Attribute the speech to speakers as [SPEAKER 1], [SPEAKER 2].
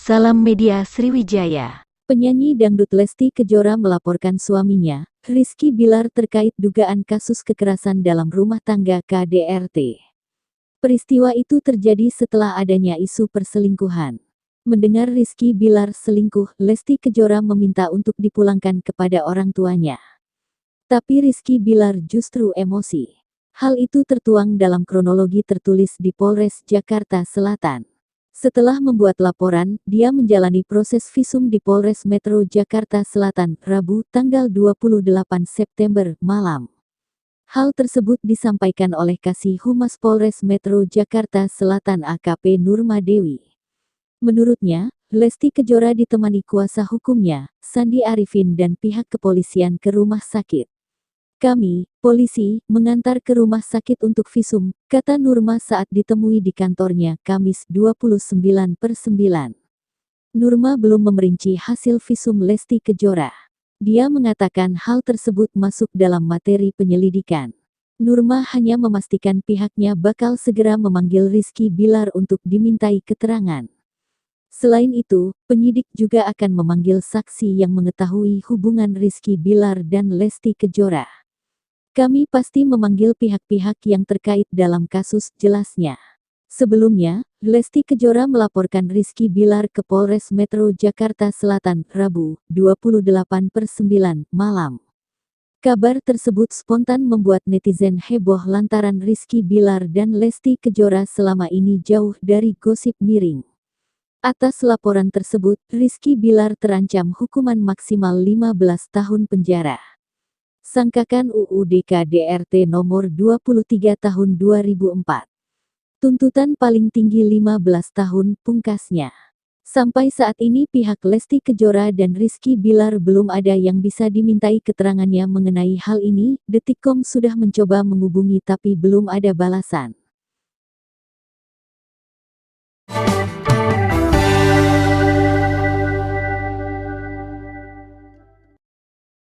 [SPEAKER 1] Salam Media Sriwijaya.
[SPEAKER 2] Penyanyi dangdut Lesti Kejora melaporkan suaminya, Rizky Bilar terkait dugaan kasus kekerasan dalam rumah tangga KDRT. Peristiwa itu terjadi setelah adanya isu perselingkuhan. Mendengar Rizky Bilar selingkuh, Lesti Kejora meminta untuk dipulangkan kepada orang tuanya. Tapi Rizky Bilar justru emosi. Hal itu tertuang dalam kronologi tertulis di Polres Jakarta Selatan. Setelah membuat laporan, dia menjalani proses visum di Polres Metro Jakarta Selatan, Rabu, tanggal 28 September, malam. Hal tersebut disampaikan oleh Kasih Humas Polres Metro Jakarta Selatan AKP Nurma Dewi. Menurutnya, Lesti Kejora ditemani kuasa hukumnya, Sandi Arifin dan pihak kepolisian ke rumah sakit. Kami, polisi, mengantar ke rumah sakit untuk visum, kata Nurma saat ditemui di kantornya Kamis 29/9. Nurma belum memerinci hasil visum Lesti Kejora. Dia mengatakan hal tersebut masuk dalam materi penyelidikan. Nurma hanya memastikan pihaknya bakal segera memanggil Rizky Bilar untuk dimintai keterangan. Selain itu, penyidik juga akan memanggil saksi yang mengetahui hubungan Rizky Bilar dan Lesti Kejora. Kami pasti memanggil pihak-pihak yang terkait dalam kasus, jelasnya. Sebelumnya, Lesti Kejora melaporkan Rizky Bilar ke Polres Metro Jakarta Selatan, Rabu, 28/9, malam. Kabar tersebut spontan membuat netizen heboh lantaran Rizky Bilar dan Lesti Kejora selama ini jauh dari gosip miring. Atas laporan tersebut, Rizky Bilar terancam hukuman maksimal 15 tahun penjara. Sangkakan UU KDRT nomor 23 tahun 2004. Tuntutan paling tinggi 15 tahun, pungkasnya. Sampai saat ini pihak Lesti Kejora dan Rizky Bilar belum ada yang bisa dimintai keterangannya mengenai hal ini. Detikcom sudah mencoba menghubungi tapi belum ada balasan.